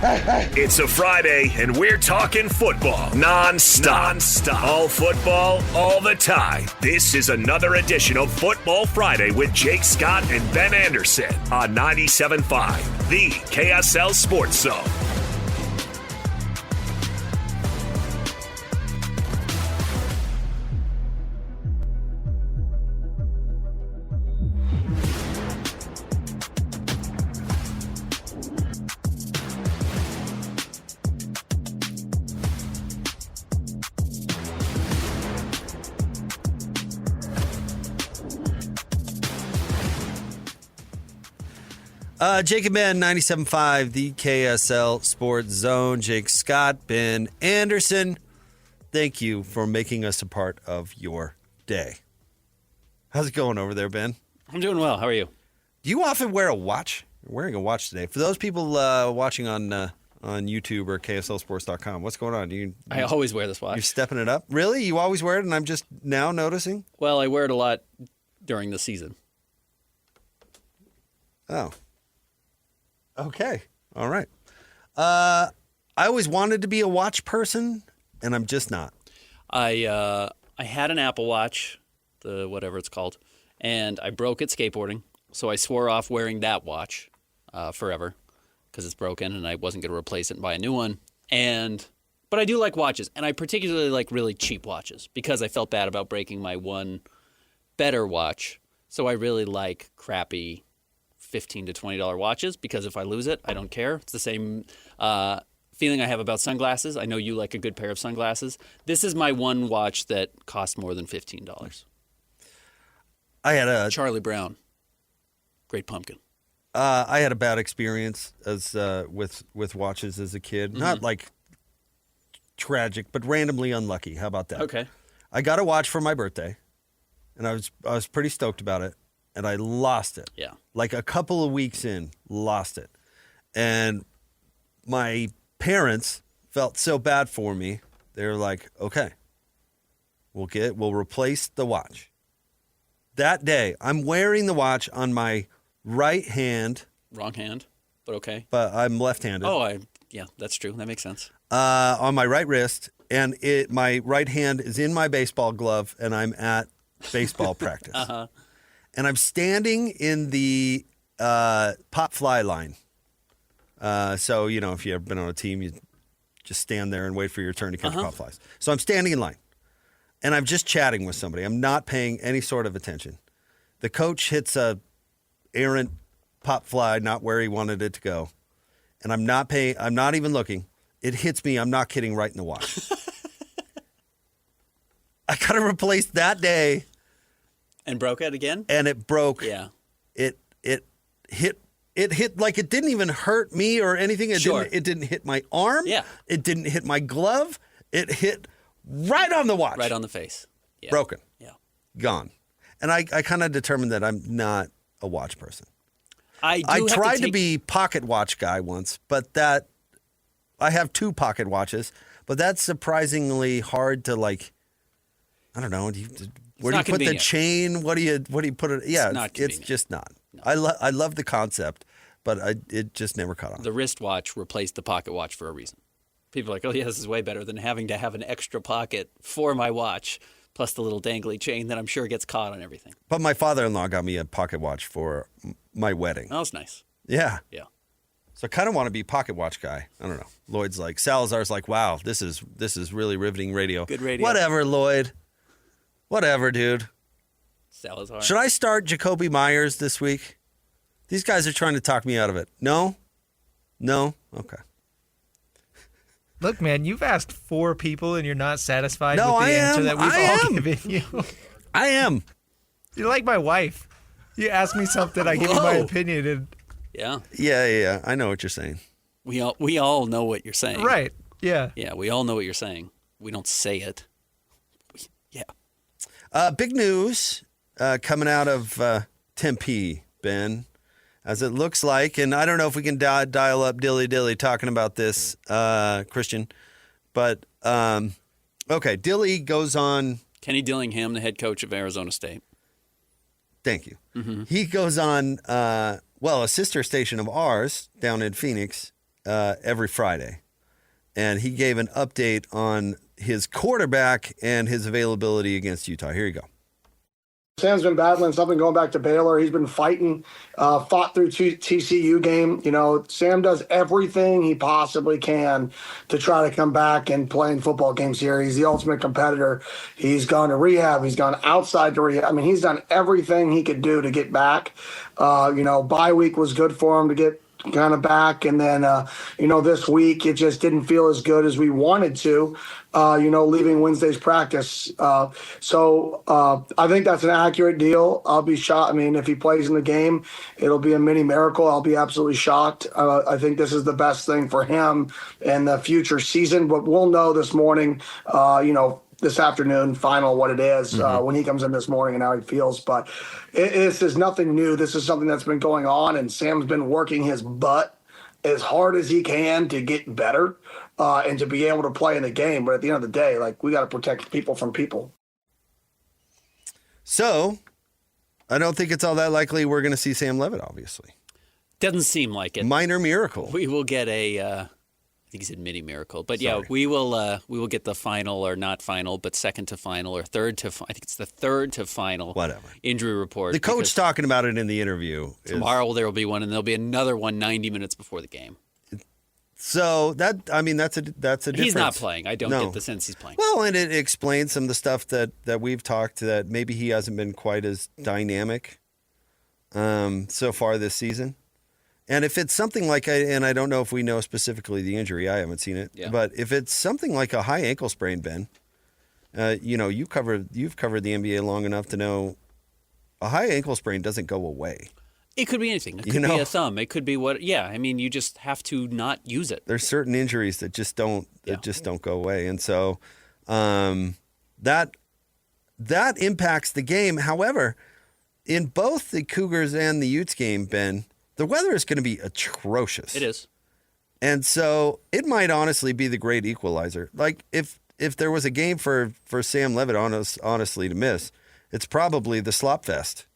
It's a Friday, and we're talking football non-stop. All football, all the time. This is another edition of Football Friday with Jake Scott and Ben Anderson on 97.5, the KSL Sports Zone. Jake and Ben, 97.5, the KSL Sports Zone. Jake Scott, Ben Anderson. Thank you for making us a part of your day. How's it going over there, Ben? I'm doing well. How are you? Do you often wear a watch? You're wearing a watch today. For those people watching on YouTube or KSLSports.com, what's going on? I always wear this watch. You're stepping it up? Really? You always wear it and I'm just now noticing? Well, I wear it a lot during the season. Oh. Okay. All right. I always wanted to be a watch person, and I'm just not. I had an Apple Watch, the whatever it's called, and I broke it skateboarding, so I swore off wearing that watch forever because it's broken, and I wasn't going to replace it and buy a new one. But I do like watches, and I particularly like really cheap watches because I felt bad about breaking my one better watch. So I really like crappy $15 to $20 watches because if I lose it, I don't care. It's the same feeling I have about sunglasses. I know you like a good pair of sunglasses. This is my one watch that cost more than $15. I had a Charlie Brown, Great Pumpkin. I had a bad experience as with watches as a kid. Mm-hmm. Not like tragic, but randomly unlucky. How about that? Okay. I got a watch for my birthday, and I was pretty stoked about it. And I lost it. Yeah. Like a couple of weeks in, lost it. And my parents felt so bad for me. They were like, okay, we'll replace the watch. That day, I'm wearing the watch on my right hand. Wrong hand, but okay. But I'm left-handed. Yeah, that's true. That makes sense. On my right wrist. And my right hand is in my baseball glove, and I'm at baseball practice. Uh-huh. And I'm standing in the pop fly line. So, if you've ever been on a team, you just stand there and wait for your turn to catch pop flies. So I'm standing in line. And I'm just chatting with somebody. I'm not paying any sort of attention. The coach hits a errant pop fly, not where he wanted it to go. And I'm not even looking. It hits me, I'm not kidding, right in the watch. I got to replace that day. And broke it again? And it broke. Yeah. It hit like it didn't even hurt me or anything. It didn't hit my arm. Yeah. It didn't hit my glove. It hit right on the watch. Right on the face. Yeah. Broken. Yeah. Gone. And I kind of determined that I'm not a watch person. I tried to be pocket watch guy once, but I have 2 pocket watches, but that's surprisingly hard to I don't know. Where do you put the chain? What do you put it? Yeah, it's just not. No. I love the concept, but it just never caught on. The wristwatch replaced the pocket watch for a reason. People are like, oh yeah, this is way better than having to have an extra pocket for my watch, plus the little dangly chain that I'm sure gets caught on everything. But my father-in-law got me a pocket watch for my wedding. Oh, that's nice. Yeah. Yeah. So I kind of want to be a pocket watch guy. I don't know. Lloyd's like, Salazar's like, wow, this is really riveting radio. Good radio. Whatever, Lloyd. Whatever, dude. Salazar. Should I start Jacoby Myers this week? These guys are trying to talk me out of it. No? Okay. Look, man, you've asked 4 people and you're not satisfied with the answer that we've all given you. I am. You're like my wife. You ask me something, I give you my opinion. And Yeah. Yeah. I know what you're saying. We all know what you're saying. Right. Yeah. Yeah, we all know what you're saying. We don't say it. Yeah. Big news coming out of Tempe, Ben, as it looks like, and I don't know if we can dial up Dilly talking about this, Christian, but okay, Dilly goes on. Kenny Dillingham, the head coach of Arizona State. Thank you. Mm-hmm. He goes on, a sister station of ours down in Phoenix, every Friday, and he gave an update on his quarterback and his availability against Utah. Here you go. Sam's been battling something going back to Baylor. He's been fighting, fought through TCU game. You know, Sam does everything he possibly can to try to come back and play in football games here. He's the ultimate competitor. He's gone to rehab. He's gone outside to rehab. I mean, he's done everything he could do to get back. Bye week was good for him to get kind of back. And then, this week it just didn't feel as good as we wanted to, leaving Wednesday's practice. So I think that's an accurate deal. I'll be shocked. I mean, if he plays in the game, it'll be a mini miracle. I'll be absolutely shocked. I think this is the best thing for him in the future season, but we'll know this morning, this afternoon, final what it is when he comes in this morning and how he feels. But this is nothing new. This is something that's been going on, and Sam's been working his butt as hard as he can to get better and to be able to play in the game. But at the end of the day, we got to protect people from people. So I don't think it's all that likely we're going to see Sam Leavitt, obviously. Doesn't seem like it. Minor miracle. We will get I think he said mini miracle, but yeah, we will get the final or not final, but second to final or third to. I think it's the third to final. Whatever injury report. The coach talking about it in the interview. Tomorrow there will be one, and there'll be another one 90 minutes before the game. So that's a difference. He's not playing. I don't get the sense he's playing. Well, and it explains some of the stuff that we've talked that maybe he hasn't been quite as dynamic so far this season. And if it's something like, and I don't know if we know specifically the injury, I haven't seen it, but if it's something like a high ankle sprain, Ben, you've covered the NBA long enough to know a high ankle sprain doesn't go away. It could be anything. It could be a thumb. It could be what? Yeah, I mean, you just have to not use it. There's certain injuries that just don't go away, and so that impacts the game. However, in both the Cougars and the Utes game, Ben, the weather is going to be atrocious. It is. And so it might honestly be the great equalizer. Like if there was a game for Sam Leavitt honestly to miss, it's probably the slop fest,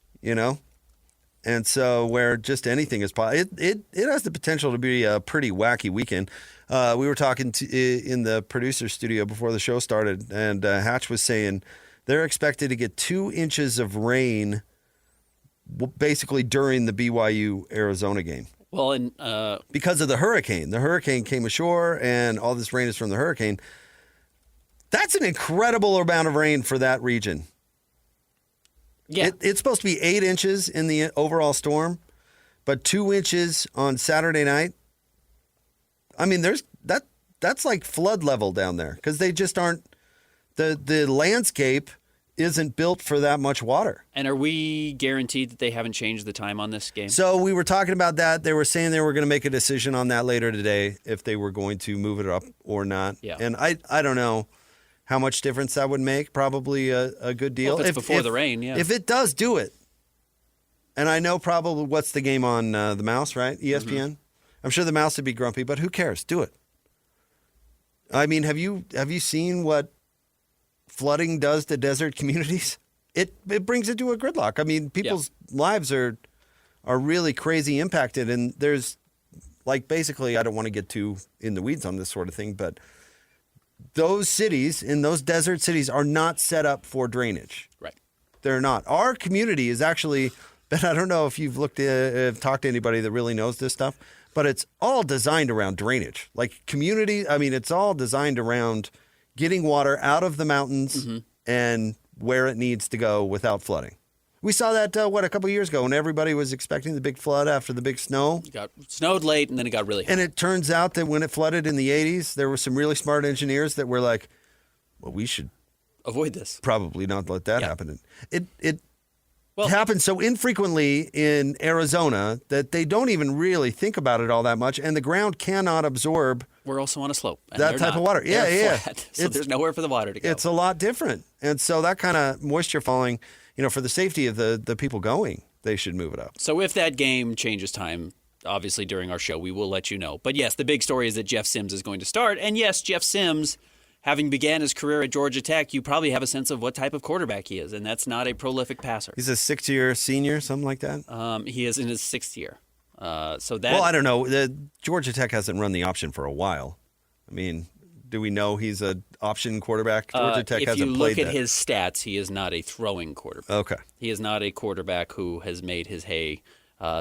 And so where just anything is possible. It has the potential to be a pretty wacky weekend. We were talking in the producer's studio before the show started, and Hatch was saying they're expected to get 2 inches of rain basically during the BYU-Arizona game. Well, and because of the hurricane. The hurricane came ashore, and all this rain is from the hurricane. That's an incredible amount of rain for that region. Yeah. It's supposed to be 8 inches in the overall storm, but 2 inches on Saturday night. I mean, that's like flood level down there because they just aren't the landscape isn't built for that much water. And are we guaranteed that they haven't changed the time on this game? So we were talking about that. They were saying they were going to make a decision on that later today if they were going to move it up or not. Yeah. And I don't know how much difference that would make. Probably a good deal. Well, if it's before the rain, yeah. If it does do it, and I know probably what's the game on the Mouse, right? ESPN? Mm-hmm. I'm sure the Mouse would be grumpy, but who cares? Do it. I mean, have you seen what flooding does to desert communities? It brings it to a gridlock. I mean, people's lives are really crazy impacted, and there's basically, I don't want to get too in the weeds on this sort of thing, but those cities in those desert cities are not set up for drainage. Right. They're not. Our community is actually, Ben, I don't know if you've talked to anybody that really knows this stuff, but it's all designed around drainage. It's all designed around getting water out of the mountains and where it needs to go without flooding. We saw that, a couple of years ago when everybody was expecting the big flood after the big snow. It snowed late, and then it got really hot. And it turns out that when it flooded in the 80s, there were some really smart engineers that were like, well, we should avoid this. Probably not let that happen. It happens so infrequently in Arizona that they don't even really think about it all that much, and the ground cannot absorb. We're also on a slope. That type of water. They're flat, so there's nowhere for the water to go. It's a lot different. And so that kind of moisture falling, for the safety of the people going, they should move it up. So if that game changes time, obviously during our show, we will let you know. But yes, the big story is that Jeff Sims is going to start. And yes, Jeff Sims, having began his career at Georgia Tech, you probably have a sense of what type of quarterback he is. And that's not a prolific passer. He's a 6-year senior, something like that? He is in his 6th year. So that. Well, I don't know. Georgia Tech hasn't run the option for a while. I mean, do we know he's an option quarterback? Georgia Tech hasn't played that. If you look at his stats, he is not a throwing quarterback. Okay. He is not a quarterback who has made his hay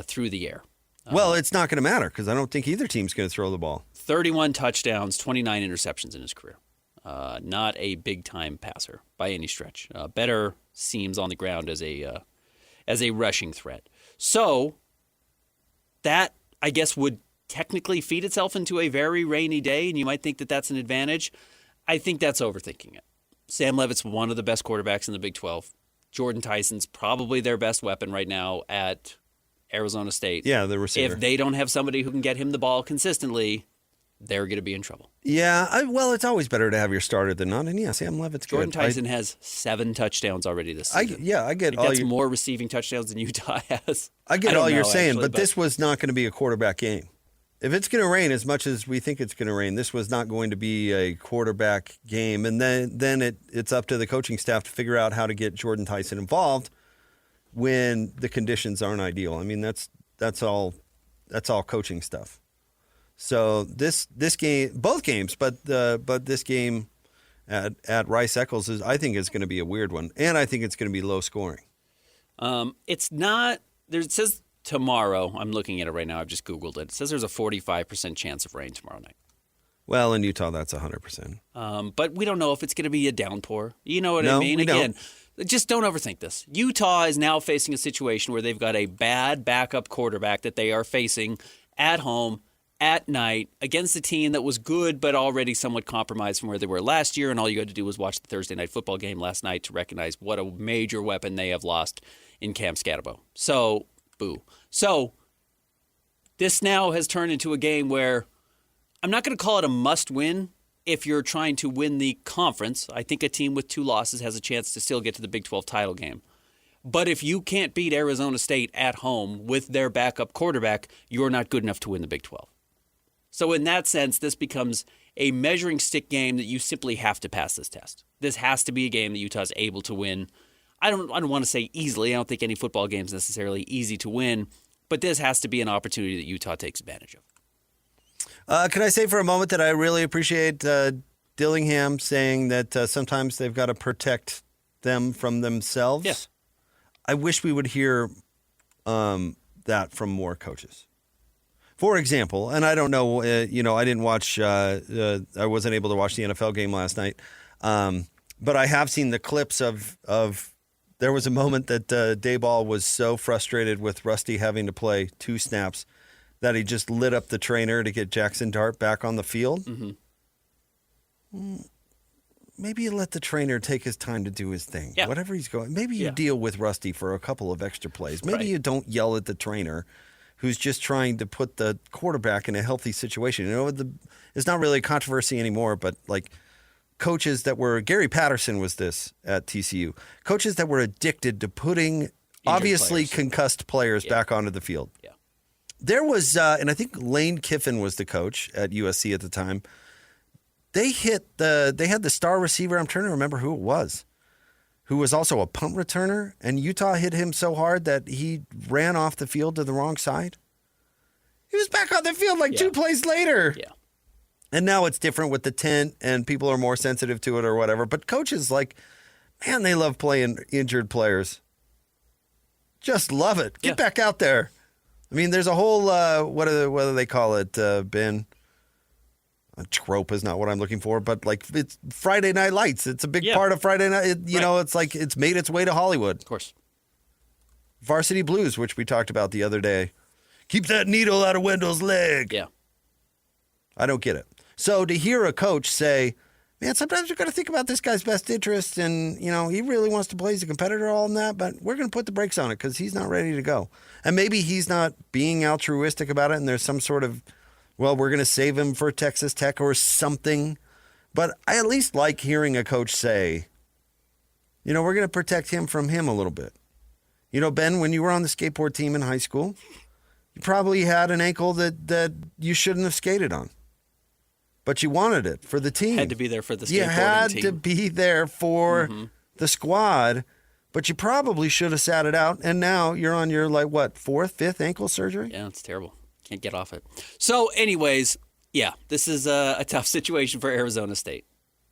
through the air. Well, it's not going to matter because I don't think either team's going to throw the ball. 31 touchdowns, 29 interceptions in his career. Not a big-time passer by any stretch. Better seems on the ground as a rushing threat. So that, I guess, would technically feed itself into a very rainy day, and you might think that that's an advantage. I think that's overthinking it. Sam Leavitt's one of the best quarterbacks in the Big 12. Jordan Tyson's probably their best weapon right now at Arizona State. Yeah, the receiver. If they don't have somebody who can get him the ball consistently, they're going to be in trouble. Yeah, well, it's always better to have your starter than not. And yeah, Sam Leavitt's good. Jordan Tyson has 7 touchdowns already this season. I get all that's more receiving touchdowns than Utah has. I get all you're saying, actually, but this was not going to be a quarterback game. If it's going to rain as much as we think it's going to rain, this was not going to be a quarterback game. And then it's up to the coaching staff to figure out how to get Jordan Tyson involved when the conditions aren't ideal. I mean, that's all coaching stuff. So this game, both games, but this game at Rice Eccles I think is going to be a weird one, and I think it's going to be low scoring. It's not. It says tomorrow. I'm looking at it right now. I've just Googled it. It says there's a 45% chance of rain tomorrow night. Well, in Utah, that's 100%. But we don't know if it's going to be a downpour. You know what I mean? We Again, don't. just don't overthink this. Utah is now facing a situation where they've got a bad backup quarterback that they are facing at home at night against a team that was good but already somewhat compromised from where they were last year, and all you had to do was watch the Thursday night football game last night to recognize what a major weapon they have lost in Cam Scatterbo. So, boo. So, this now has turned into a game where I'm not going to call it a must-win if you're trying to win the conference. I think a team with 2 losses has a chance to still get to the Big 12 title game. But if you can't beat Arizona State at home with their backup quarterback, you're not good enough to win the Big 12. So in that sense, this becomes a measuring stick game that you simply have to pass this test. This has to be a game that Utah's able to win. I don't want to say easily. I don't think any football game is necessarily easy to win, but this has to be an opportunity that Utah takes advantage of. Can I say for a moment that I really appreciate Dillingham saying that sometimes they've got to protect them from themselves? Yes. I wish we would hear that from more coaches. For example, and I don't know, I didn't watch, I wasn't able to watch the NFL game last night, but I have seen the clips of there was a moment that Dayball was so frustrated with Rusty having to play 2 snaps that he just lit up the trainer to get Jackson Dart back on the field. Mm-hmm. Maybe you let the trainer take his time to do his thing. Yeah. Whatever he's going. Maybe you deal with Rusty for a couple of extra plays. Maybe you don't yell at the trainer who's just trying to put the quarterback in a healthy situation. It's not really a controversy anymore, but like coaches that were, Gary Patterson was this at TCU, coaches that were addicted to putting obviously concussed players back onto the field. Yeah. There was, and I think Lane Kiffin was the coach at USC at the time. They had the star receiver, I'm trying to remember who it was, who was also a punt returner, and Utah hit him so hard that he ran off the field to the wrong side. He was back on the field like 2 plays later. Yeah. And now it's different with the tent, and people are more sensitive to it or whatever. But coaches, man, they love playing injured players. Just love it. Get back out there. I mean, there's a whole, what do they call it, Ben? A trope is not what I'm looking for, but it's Friday Night Lights. It's a big part of Friday night. It's like it's made its way to Hollywood. Of course. Varsity Blues, which we talked about the other day. Keep that needle out of Wendell's leg. Yeah. I don't get it. So to hear a coach say, man, sometimes we've got to think about this guy's best interest, and, he really wants to play as a competitor, all in that, but we're going to put the brakes on it because he's not ready to go. And maybe he's not being altruistic about it, and there's some sort of, well, we're going to save him for Texas Tech or something. But I at least like hearing a coach say, we're going to protect him from him a little bit. Ben, when you were on the skateboard team in high school, you probably had an ankle that you shouldn't have skated on. But you wanted it for the team. Had to be there for the skateboarding team. You had team. to be there for the squad but you probably should have sat it out. And now you're on your, fourth, fifth ankle surgery? Yeah, it's terrible. Can't get off it. So, anyways, yeah, this is a tough situation for Arizona State,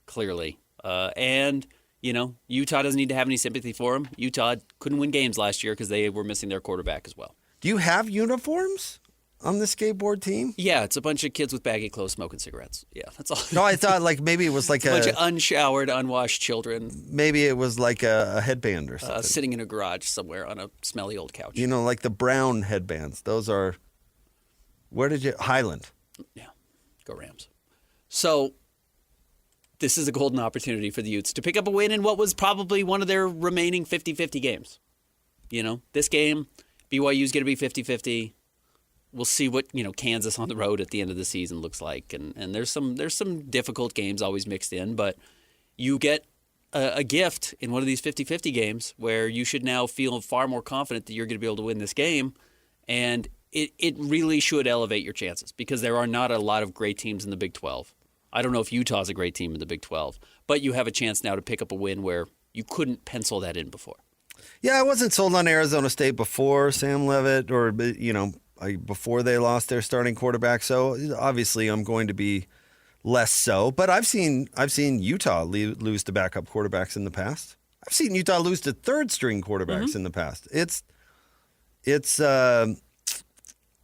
clearly. And, Utah doesn't need to have any sympathy for them. Utah couldn't win games last year because they were missing their quarterback as well. Do you have uniforms on the skateboard team? Yeah, it's a bunch of kids with baggy clothes smoking cigarettes. Yeah, that's all. No, I thought maybe it was like a bunch of unshowered, unwashed children. Maybe it was like a headband or something. Sitting in a garage somewhere on a smelly old couch. Like the brown headbands. Those are, Highland. Yeah, go Rams. So this is a golden opportunity for the Utes to pick up a win in what was probably one of their remaining 50-50 games. This game, BYU's going to be 50-50. We'll see what, Kansas on the road at the end of the season looks like. And there's some difficult games always mixed in, but you get a gift in one of these 50-50 games where you should now feel far more confident that you're going to be able to win this game. And it really should elevate your chances because there are not a lot of great teams in the Big 12. I don't know if Utah's a great team in the Big 12, but you have a chance now to pick up a win where you couldn't pencil that in before. Yeah, I wasn't sold on Arizona State before Sam Leavitt or, before they lost their starting quarterback. So obviously I'm going to be less so. But I've seen Utah lose to backup quarterbacks in the past. I've seen Utah lose to third-string quarterbacks in the past. It's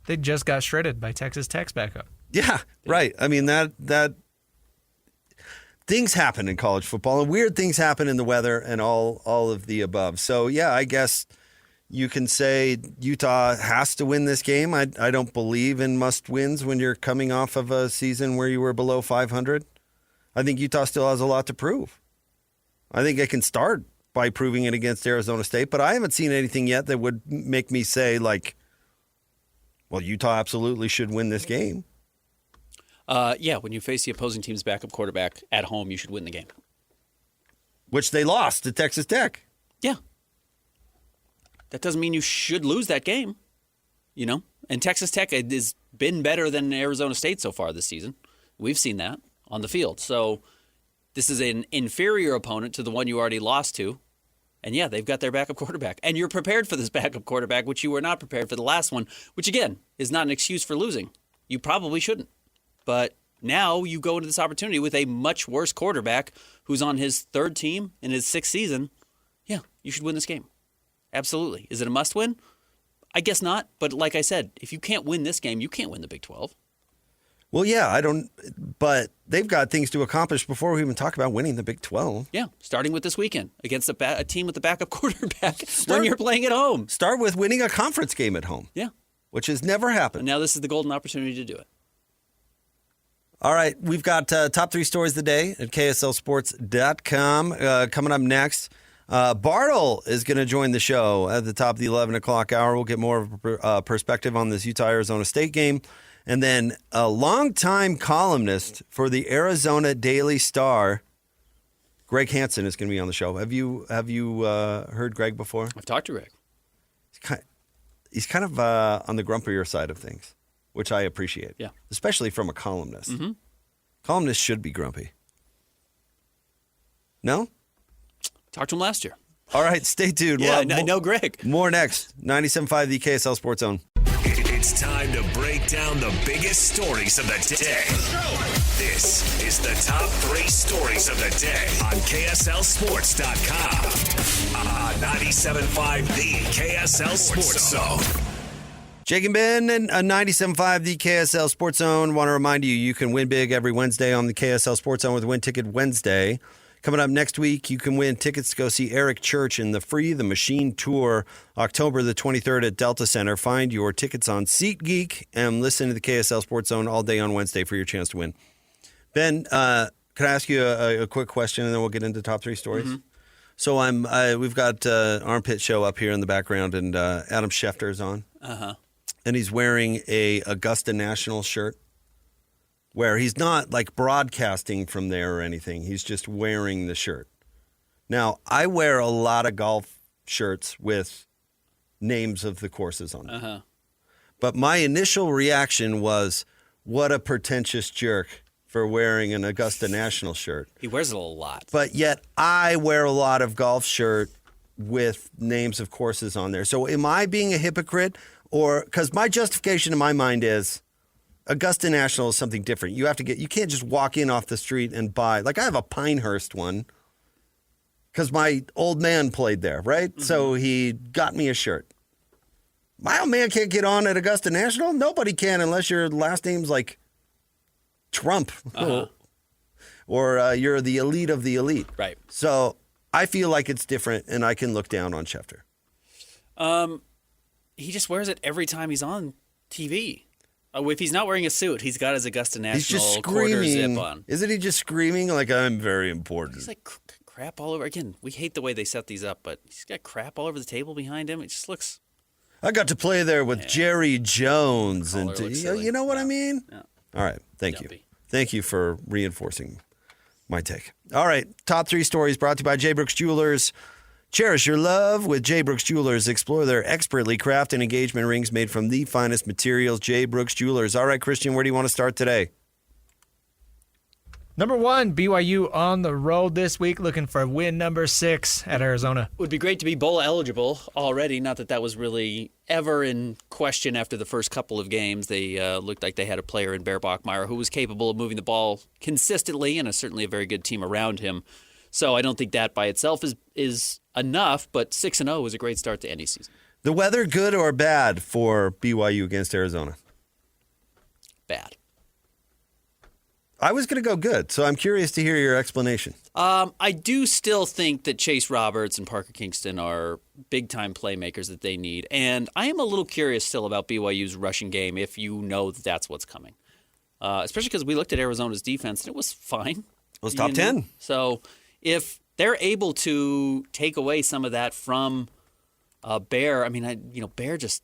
they just got shredded by Texas Tech's backup. Yeah, right. I mean, that things happen in college football, and weird things happen in the weather and all of the above. So, yeah, I guess you can say Utah has to win this game. I don't believe in must-wins when you're coming off of a season where you were below 500. I think Utah still has a lot to prove. I think it can start by proving it against Arizona State, but I haven't seen anything yet that would make me say, well, Utah absolutely should win this game. Yeah, when you face the opposing team's backup quarterback at home, you should win the game. Which they lost to Texas Tech. Yeah. That doesn't mean you should lose that game, And Texas Tech has been better than Arizona State so far this season. We've seen that on the field. So this is an inferior opponent to the one you already lost to. And, yeah, they've got their backup quarterback. And you're prepared for this backup quarterback, which you were not prepared for the last one, which, again, is not an excuse for losing. You probably shouldn't. But now you go into this opportunity with a much worse quarterback who's on his third team in his sixth season. Yeah, you should win this game. Absolutely. Is it a must-win? I guess not. But like I said, if you can't win this game, you can't win the Big 12. Well, yeah, but they've got things to accomplish before we even talk about winning the Big 12. Yeah, starting with this weekend against a team with a backup quarterback when you're playing at home. Start with winning a conference game at home. Yeah. Which has never happened. And now this is the golden opportunity to do it. All right, we've got top three stories of the day at KSLSports.com. Coming up next, Bartle is going to join the show at the top of the 11 o'clock hour. We'll get more of a perspective on this Utah-Arizona State game. And then a longtime columnist for the Arizona Daily Star, Greg Hansen, is going to be on the show. Have you heard Greg before? I've talked to Greg. He's kind of on the grumpier side of things, which I appreciate. Yeah. Especially from a columnist. Mm-hmm. Columnists should be grumpy. No? Talked to him last year. All right, stay tuned. Yeah, I know Greg. More next. 97.5, the KSL Sports Zone. It's time to break down the biggest stories of the day. This is the top three stories of the day on KSLSports.com. 97.5, the KSL Sports Zone. Jake and Ben and 97.5, the KSL Sports Zone. Want to remind you can win big every Wednesday on the KSL Sports Zone with Win Ticket Wednesday. Coming up next week, you can win tickets to go see Eric Church in the Free the Machine Tour, October the 23rd at Delta Center. Find your tickets on SeatGeek and listen to the KSL Sports Zone all day on Wednesday for your chance to win. Ben, can I ask you a quick question, and then we'll get into top three stories? Mm-hmm. So we've got Armpit Show up here in the background, and Adam Schefter is on. Uh-huh. And he's wearing a Augusta National shirt, where he's not like broadcasting from there or anything. He's just wearing the shirt. Now, I wear a lot of golf shirts with names of the courses on it. Uh-huh. But my initial reaction was, what a pretentious jerk for wearing an Augusta National shirt. He wears it a lot. But yet I wear a lot of golf shirt with names of courses on there. So am I being a hypocrite? Or because my justification in my mind is Augusta National is something different. You can't just walk in off the street and buy. Like I have a Pinehurst one because my old man played there, right? Mm-hmm. So he got me a shirt. My old man can't get on at Augusta National. Nobody can unless your last name's like Trump. Uh-huh. Or you're the elite of the elite. Right. So I feel like it's different, and I can look down on Schefter. He just wears it every time he's on TV. If he's not wearing a suit, he's got his Augusta National quarter zip on. Isn't he just screaming like, I'm very important? He's like crap all over. Again, we hate the way they set these up, but he's got crap all over the table behind him. It just looks... I got to play there with Jerry Jones. And you know what I mean? Yeah. All right. Thank you. Thank you for reinforcing my take. All right. Top 3 stories brought to you by J. Brooks Jewelers. Cherish your love with J. Brooks Jewelers. Explore their expertly crafted engagement rings made from the finest materials. J. Brooks Jewelers. All right, Christian, where do you want to start today? Number 1, BYU on the road this week, looking for win number 6 at Arizona. Would be great to be bowl eligible already. Not that was really ever in question after the first couple of games. They looked like they had a player in Bear Bachmeier who was capable of moving the ball consistently, and certainly a very good team around him. So I don't think that by itself is enough, but 6-0 is a great start to any season. The weather good or bad for BYU against Arizona? Bad. I was going to go good, so I'm curious to hear your explanation. I do still think that Chase Roberts and Parker Kingston are big-time playmakers that they need, and I am a little curious still about BYU's rushing game if you know that that's what's coming, especially because we looked at Arizona's defense, and it was fine. It was top 10. So if they're able to take away some of that from Bear, Bear just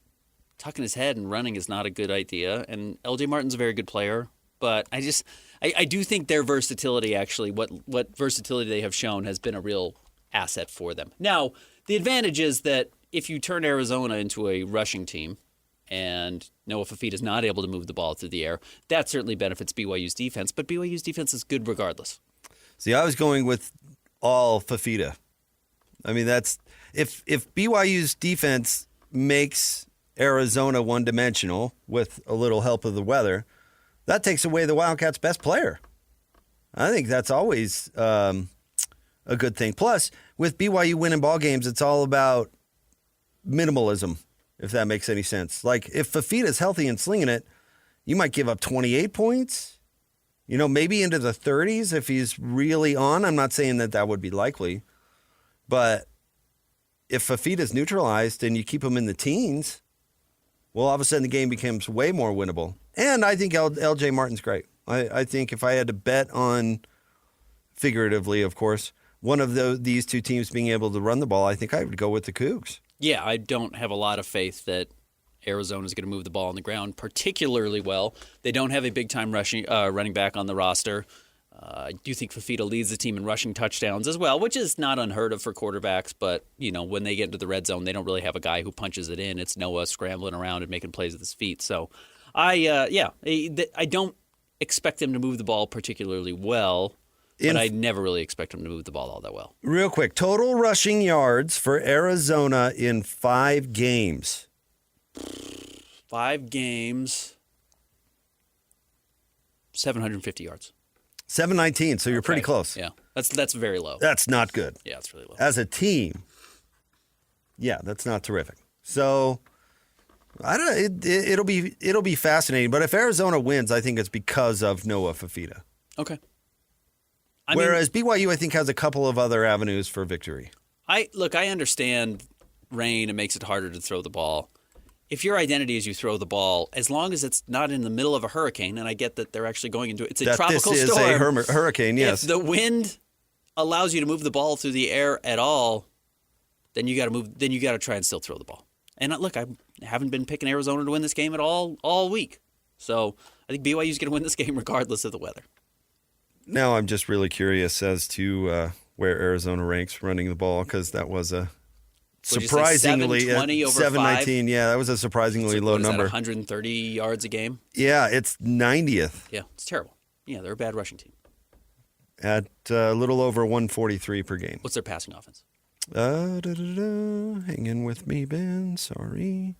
tucking his head and running is not a good idea, and LJ Martin's a very good player. But I do think their versatility, actually, what versatility they have shown has been a real asset for them. Now, the advantage is that if you turn Arizona into a rushing team and Noah Fafita is not able to move the ball through the air, that certainly benefits BYU's defense. But BYU's defense is good regardless. See, I was going with all Fafita. I mean, that's if BYU's defense makes Arizona one-dimensional with a little help of the weather, that takes away the Wildcats' best player. I think that's always a good thing. Plus, with BYU winning ball games, it's all about minimalism, if that makes any sense. Like, if Fafita's healthy and slinging it, you might give up 28 points, maybe into the 30s if he's really on. I'm not saying that would be likely. But if Fafita's neutralized and you keep him in the teens, well, all of a sudden the game becomes way more winnable. And I think LJ Martin's great. I think if I had to bet on, figuratively, of course, one of these two teams being able to run the ball, I think I would go with the Cougs. Yeah, I don't have a lot of faith that Arizona is going to move the ball on the ground particularly well. They don't have a big-time running back on the roster. I do think Fafita leads the team in rushing touchdowns as well, which is not unheard of for quarterbacks. But, when they get into the red zone, they don't really have a guy who punches it in. It's Noah scrambling around and making plays with his feet. So, I don't expect him to move the ball particularly well, but I never really expect him to move the ball all that well. Real quick, total rushing yards for Arizona in 5 games. 5 games, 750 yards. 719, so you're pretty close. Yeah, that's very low. That's not good. Yeah, it's really low. As a team, that's not terrific. So I don't. It'll be fascinating. But if Arizona wins, I think it's because of Noah Fafita. Okay. Whereas BYU, I think, has a couple of other avenues for victory. I understand rain. It makes it harder to throw the ball. If your identity is you throw the ball, as long as it's not in the middle of a hurricane, and I get that they're actually going into it's a tropical storm. This is a hurricane, yes. If the wind allows you to move the ball through the air at all, then you got to move. Then you got to try and still throw the ball. And look, I haven't been picking Arizona to win this game at all week. So I think BYU's going to win this game regardless of the weather. Now I'm just really curious as to where Arizona ranks running the ball, because that was a surprisingly 720 over 719. 5? Yeah, that was a surprisingly low number. 130 yards a game. Yeah, it's 90th. Yeah, it's terrible. Yeah, they're a bad rushing team. At a little over 143 per game. What's their passing offense? Hang in with me, Ben. Sorry.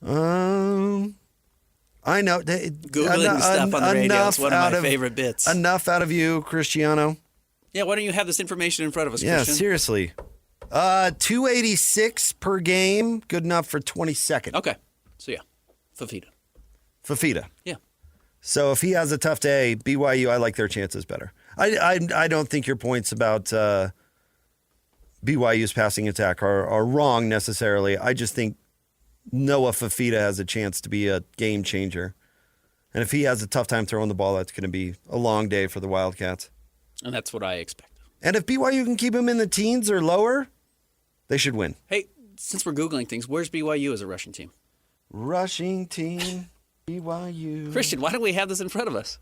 I know. Googling stuff on the radio is one of my favorite bits. Enough out of you, Cristiano. Yeah, why don't you have this information in front of us, Yeah, Christian? seriously. 286 per game. Good enough for 22nd. Okay. So, yeah. Fafita. Yeah. So if he has a tough day, BYU, I like their chances better. I don't think your points about BYU's passing attack are wrong necessarily. I just think Noah Fafita has a chance to be a game changer. And if he has a tough time throwing the ball, that's going to be a long day for the Wildcats. And that's what I expect. And if BYU can keep him in the teens or lower, they should win. Hey, since we're Googling things, where's BYU as a rushing team? Rushing team, BYU. Christian, why don't we have this in front of us?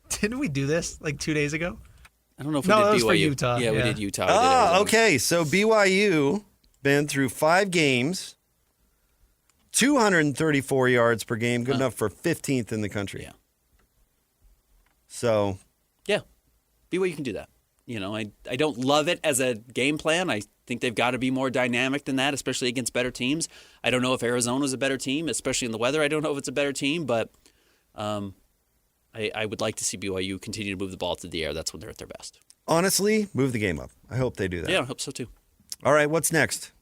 Didn't we do this like 2 days ago? I don't know if we did that BYU. was for Utah. Yeah, we did Utah. Oh, okay. So BYU been through 5 games, 234 yards per game, good enough for 15th in the country. Yeah. So. Yeah, BYU can do that. You know, I don't love it as a game plan. I think they've got to be more dynamic than that, especially against better teams. I don't know if Arizona's a better team, especially in the weather. I don't know if it's a better team, but I would like to see BYU continue to move the ball to the air. That's when they're at their best. Honestly, move the game up. I hope they do that. Yeah, I hope so too. All right, what's next?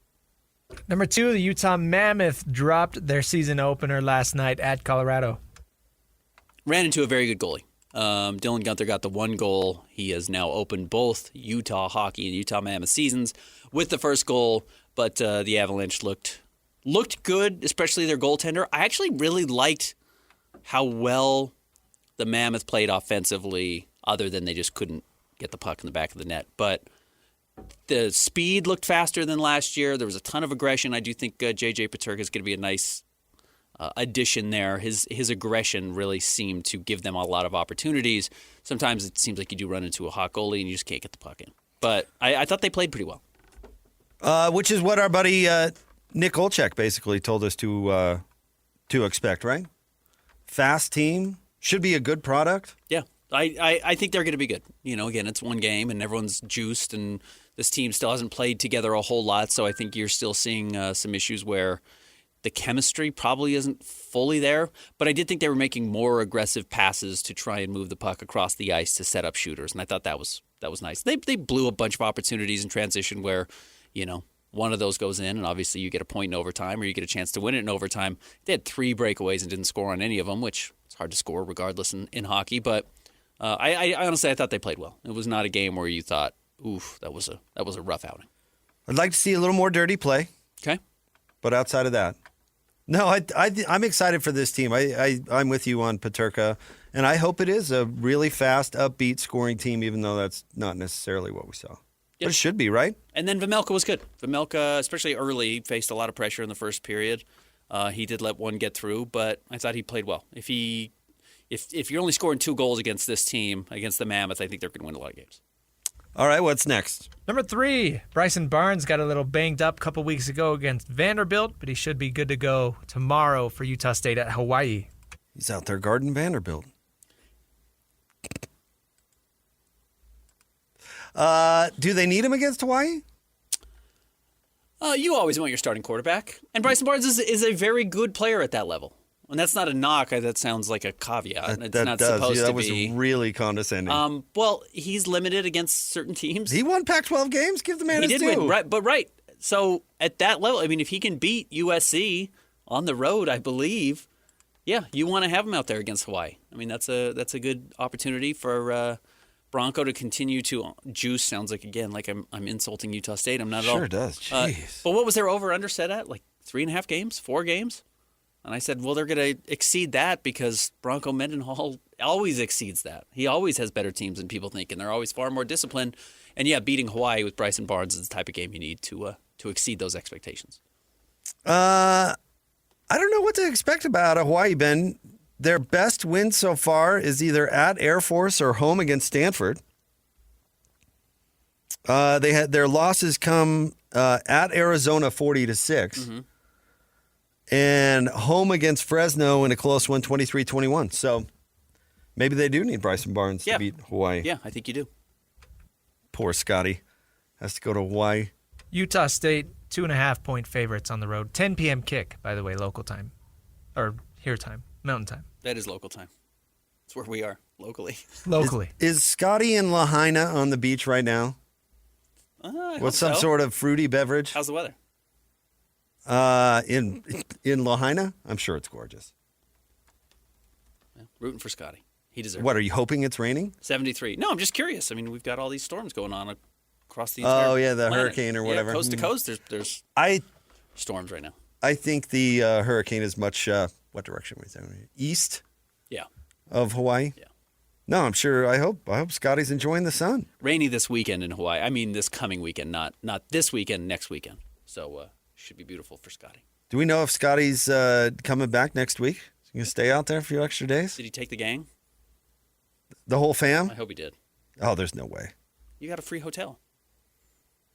Number 2, the Utah Mammoth dropped their season opener last night at Colorado. Ran into a very good goalie. Dylan Gunther got the 1 goal. He has now opened both Utah hockey and Utah Mammoth seasons with the first goal, but the Avalanche looked good, especially their goaltender. I actually really liked how well the Mammoth played offensively, other than they just couldn't get the puck in the back of the net. But the speed looked faster than last year. There was a ton of aggression. I do think J.J. Paterka is going to be a nice addition there. His aggression really seemed to give them a lot of opportunities. Sometimes it seems like you do run into a hot goalie and you just can't get the puck in. But I thought they played pretty well. Which is what our buddy Nick Olchek basically told us to expect, right? Fast team, should be a good product. Yeah, I think they're going to be good. You know, again, it's one game and everyone's juiced and this team still hasn't played together a whole lot. So I think you're still seeing some issues where the chemistry probably isn't fully there, but I did think they were making more aggressive passes to try and move the puck across the ice to set up shooters, and I thought that was nice. They blew a bunch of opportunities in transition where, you know, one of those goes in, and obviously you get a point in overtime or you get a chance to win it in overtime. They had 3 breakaways and didn't score on any of them, which it's hard to score regardless in hockey. But I honestly I thought they played well. It was not a game where you thought, oof, that was a rough outing. I'd like to see a little more dirty play. Okay, but outside of that. No, I'm excited for this team. I'm with you on Paterka, and I hope it is a really fast, upbeat scoring team, even though that's not necessarily what we saw. Yep. But it should be, right? And then Vejmelka was good. Vejmelka, especially early, faced a lot of pressure in the first period. He did let one get through, but I thought he played well. If you're only scoring 2 goals against this team, against the Mammoth, I think they're going to win a lot of games. All right, what's next? Number 3, Bryson Barnes got a little banged up a couple weeks ago against Vanderbilt, but he should be good to go tomorrow for Utah State at Hawaii. He's out there guarding Vanderbilt. Do they need him against Hawaii? You always want your starting quarterback. And Bryson Barnes is a very good player at that level. And that's not a knock. That sounds like a caveat. It's not supposed to be. That was really condescending. Well, he's limited against certain teams. He won Pac-12 games. Give the man his due. He did win, right? But right. So at that level, I mean, if he can beat USC on the road, I believe, yeah, you want to have him out there against Hawaii. I mean, that's a good opportunity for Bronco to continue to juice. Sounds like, again, like I'm insulting Utah State. I'm not at all. Sure does. Jeez. But what was their over-under set at? Like 3.5 games? 4 games? And I said, well, they're going to exceed that because Bronco Mendenhall always exceeds that. He always has better teams than people think, and they're always far more disciplined. And, yeah, beating Hawaii with Bryson Barnes is the type of game you need to exceed those expectations. I don't know what to expect about Hawaii, Ben. Their best win so far is either at Air Force or home against Stanford. They had their losses come at Arizona 40-6. Mm-hmm. And home against Fresno in a close one, 23-21. So maybe they do need Bryson Barnes to beat Hawaii. Yeah, I think you do. Poor Scotty. has to go to Hawaii. Utah State, 2.5-point favorites on the road. 10 p.m. kick, by the way, local time. Or here time, mountain time. That is local time. That's where we are, locally. Locally. Is Scotty in Lahaina on the beach right now? With some sort of fruity beverage? How's the weather? In Lahaina? I'm sure it's gorgeous. Yeah, rooting for Scotty. He deserves What, it. are you hoping it's raining? 73. No, I'm just curious. I mean, we've got all these storms going on across the entire Oh, yeah, the planet. hurricane or whatever. Yeah, coast to coast, there's I storms right now. think the hurricane is much, what direction was that? East Yeah. of Hawaii? Yeah. No, I'm sure. I hope Scotty's enjoying the sun. Rainy this weekend in Hawaii. I mean, this coming weekend, not this weekend, next weekend. So, should be beautiful for Scotty. Do we know if Scotty's coming back next week? Is he going to stay out there a few extra days? Did he take the gang? The whole fam? I hope he did. Oh, there's no way. You got a free hotel.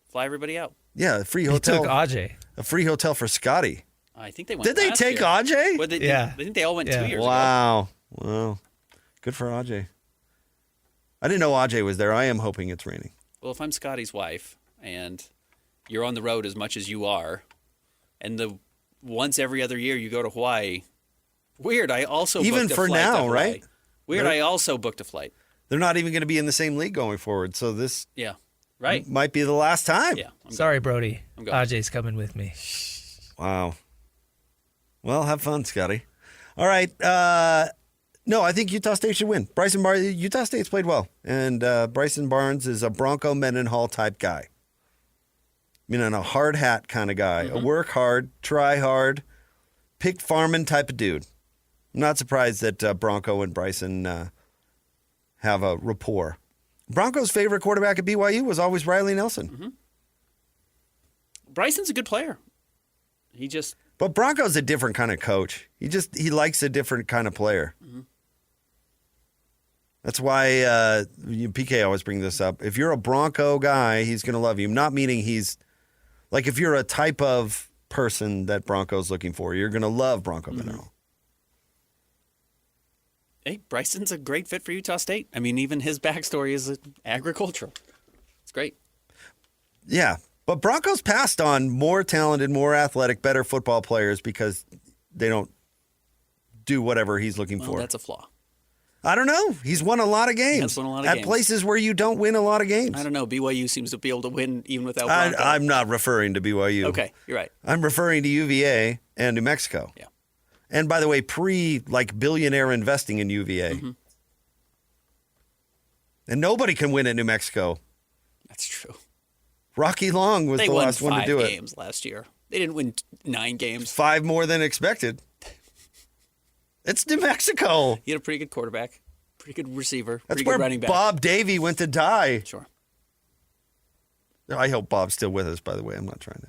Fly everybody out. Yeah, a free He hotel. took Ajay. A free hotel for Scotty. I think they went. Did they last take year. Ajay? Well, Yeah. I think they all went 2 years ago. Wow. Well, good for Ajay. I didn't know Ajay was there. I am hoping it's raining. Well, if I'm Scotty's wife and you're on the road as much as you are, and once every other year you go to Hawaii, weird. I also Even booked a for flight to now, Hawaii. right? Weird. I also booked a flight. They're not even going to be in the same league going forward. So this Yeah. Right. might be the last time. Yeah. I'm Sorry, Brody. I'm going. Ajay's coming with me. Wow. Well, have fun, Scotty. All right. No, I think Utah State should win. Bryson Barnes, Utah State's played well. And Bryson Barnes is a Bronco Mendenhall type guy. I mean, a hard hat kind of guy. A work hard, try hard, pick farming type of dude. I'm not surprised that Bronco and Bryson have a rapport. Bronco's favorite quarterback at BYU was always Riley Nelson. Bryson's a good player. He just But Bronco's a different kind of coach. He likes a different kind of player. That's why PK always bring this up. If you're a Bronco guy, he's going to love you. Not meaning he's like if you're a type of person that Bronco's looking for, you're going to love Bronco Mendenhall. hey, Bryson's a great fit for Utah State. I mean, even his backstory is agricultural. It's great. Yeah, but Broncos passed on more talented, more athletic, better football players because they don't do whatever he's looking Well, for. that's a flaw. I don't know. He's won a lot of games. has won a lot of at games. places where you don't win a lot of games. I don't know. BYU seems to be able to win even without Bronco. I'm not referring to BYU. Okay, you're right. I'm referring to UVA and New Mexico. Yeah. And by the way, billionaire investing in UVA. And nobody can win at New Mexico. That's true. Rocky Long was They the won last one to 5 do it. games last year. They didn't win 9 games. 5 more than expected. It's New Mexico. He had a pretty good quarterback, pretty good receiver, That's pretty where good running back. Bob Davey went to die. Sure. I hope Bob's still with us, by the way. I'm not trying to.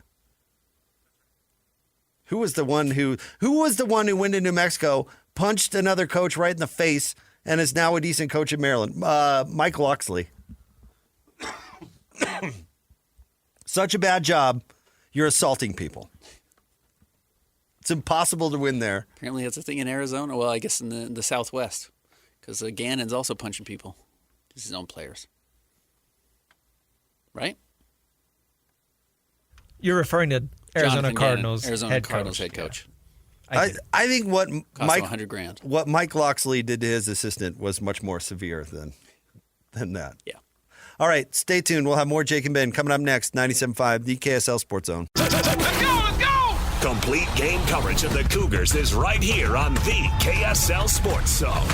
Who was the one who went to New Mexico, punched another coach right in the face, and is now a decent coach in Maryland? Mike Loxley. Such a bad job. You're assaulting people. It's impossible to win there. Apparently, that's a thing in Arizona. Well, I guess in the Southwest, because Gannon's also punching people. He's his own players, right? You're referring to Arizona Jonathan Cardinals Gannon, Arizona head Cardinals coach. head coach. I think what Cost him $100,000. what Mike Loxley did to his assistant was much more severe than that. Yeah. All right, stay tuned. We'll have more Jake and Ben coming up next. 97.5, the KSL Sports Zone. Complete game coverage of the Cougars is right here on the KSL Sports Zone.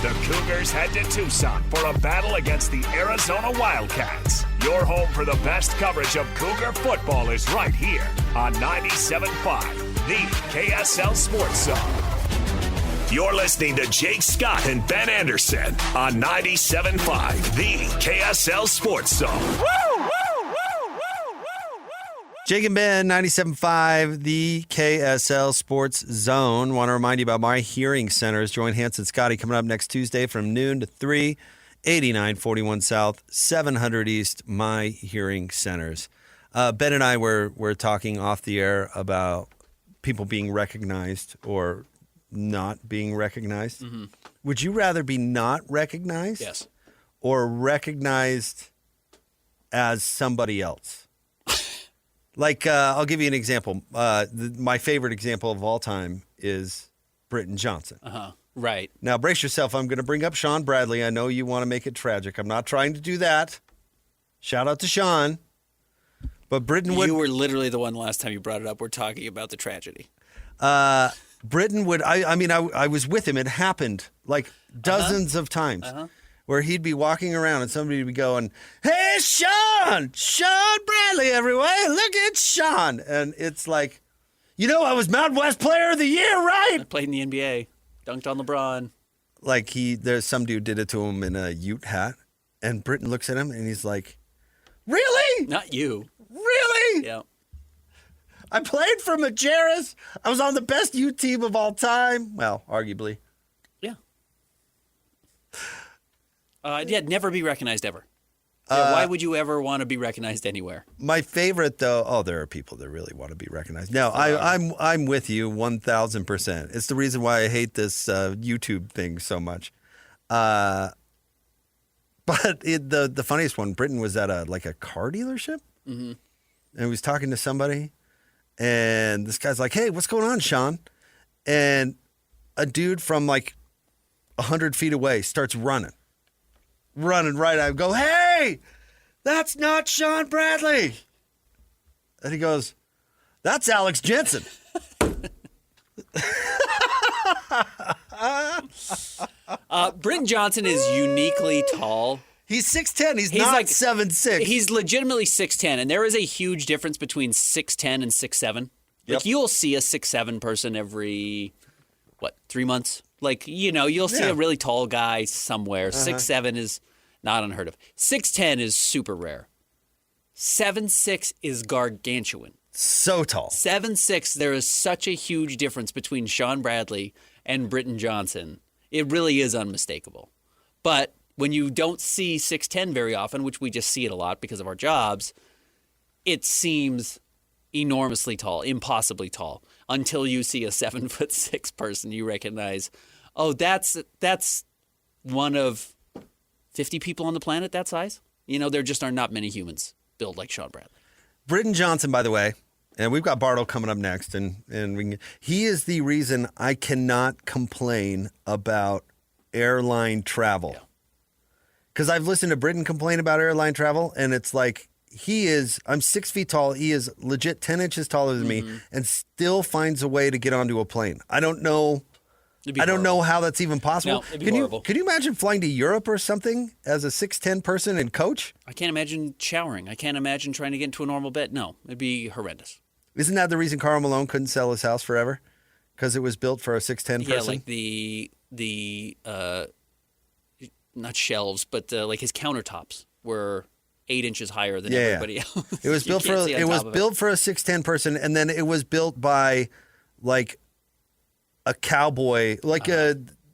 The Cougars head to Tucson for a battle against the Arizona Wildcats. Your home for the best coverage of Cougar football is right here on 97.5, the KSL Sports Zone. You're listening to Jake Scott and Ben Anderson on 97.5, the KSL Sports Zone. Jake and Ben, 97.5, the KSL Sports Zone. Want to remind you about My Hearing Centers. Join Hanson Scotty coming up next Tuesday from noon to 3, 8941 South, 700 East, My Hearing Centers. Ben and I were talking off the air about people being recognized or not being recognized. Mm-hmm. Would you rather be not recognized? Yes. Or recognized as somebody else. Like, I'll give you an example. My favorite example of all time is Britton Johnson. Right. Now, brace yourself. I'm going to bring up Sean Bradley. I know you want to make it tragic. I'm not trying to do that. Shout out to Sean. But Britton would... You were literally the one last time you brought it up. We're talking about the tragedy. Britton would... I was with him. It happened like dozens of times where he'd be walking around and somebody would be going, "Hey, Sean! Sean Bradley, everywhere! Look at Sean!" And it's like, I was Mountain West Player of the Year, right? I played in the NBA. Dunked on LeBron. Like there's some dude did it to him in a Ute hat, and Britton looks at him and he's like, "Really? Not you. Really? Yeah. I played for Majerus. I was on the best Ute team of all time. Well, arguably. Yeah. Never be recognized ever. Yeah, why would you ever want to be recognized anywhere? My favorite, though, there are people that really want to be recognized. No, I'm with you 1,000%. It's the reason why I hate this YouTube thing so much. But the funniest one, Britton was at a car dealership, and he was talking to somebody, and this guy's like, "Hey, what's going on, Sean?" And a dude from 100 feet away starts running right. I go, "Hey, that's not Sean Bradley." And he goes, "That's Alex Jensen." Britton Johnson is uniquely tall. He's 6'10". He's not 7'6". He's legitimately 6'10", and there is a huge difference between 6'10" and 6'7". Yep. You'll see a 6'7" person every, 3 months? You'll see a really tall guy somewhere. 6'7" is not unheard of. 6'10" is super rare. 7'6" is gargantuan. So tall. 7'6", there is such a huge difference between Sean Bradley and Britton Johnson. It really is unmistakable. But when you don't see 6'10" very often, which we just see it a lot because of our jobs, it seems enormously tall, impossibly tall, until you see a 7'6" person you recognize, oh, that's one of 50 people on the planet that size. There just are not many humans built like Sean Bradley. Britton Johnson, by the way, and we've got Bartle coming up next, and he is the reason I cannot complain about airline travel. Because I've listened to Britton complain about airline travel, and it's like, I'm 6 feet tall. He is legit 10 inches taller than me and still finds a way to get onto a plane. I don't know how that's even possible. No, it'd be horrible. Can you imagine flying to Europe or something as a 6'10" person and coach? I can't imagine showering. I can't imagine trying to get into a normal bed. No, it'd be horrendous. Isn't that the reason Karl Malone couldn't sell his house forever? Because it was built for a 6'10" person? Yeah, like the not shelves, but his countertops were 8 inches higher than everybody else. It was built for a 6'10" person, and then it was built by a cowboy.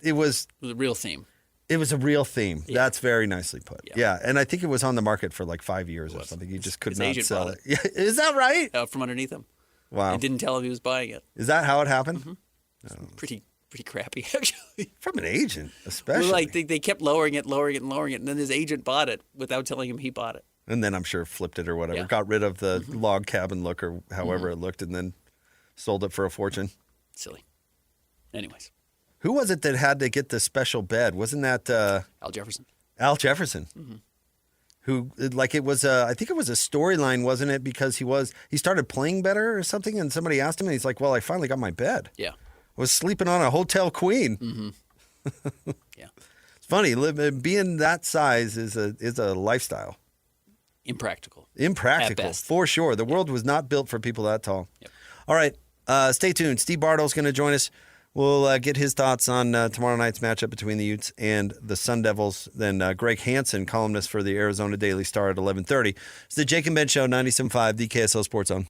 It was a real theme. It was a real theme. Yeah. That's very nicely put. Yeah, and I think it was on the market for 5 years or something. He just could not sell it. Is that right? Out from underneath him. Wow. I didn't tell him he was buying it. Is that how it happened? Mm-hmm. Pretty crappy, actually. From an agent, especially. Well, they kept lowering it, and then his agent bought it without telling him he bought it. And then I'm sure flipped it or whatever. Yeah. Got rid of the log cabin look or however it looked, and then sold it for a fortune. Silly. Anyways. Who was it that had to get the special bed? Wasn't that Al Jefferson? Al Jefferson. Mm-hmm. Who, it was I think it was a storyline, wasn't it? Because he started playing better or something, and somebody asked him, and he's like, "Well, I finally got my bed. Yeah. I was sleeping on a hotel queen." Mm-hmm. Yeah. It's funny, being that size is a lifestyle. Impractical. Impractical, at best. For sure. The world was not built for people that tall. Yep. All right, stay tuned. Steve Bartle's going to join us. We'll get his thoughts on tomorrow night's matchup between the Utes and the Sun Devils. Then Greg Hansen, columnist for the Arizona Daily Star at 11:30. It's the Jake and Ben Show, 97.5, the KSL Sports Zone.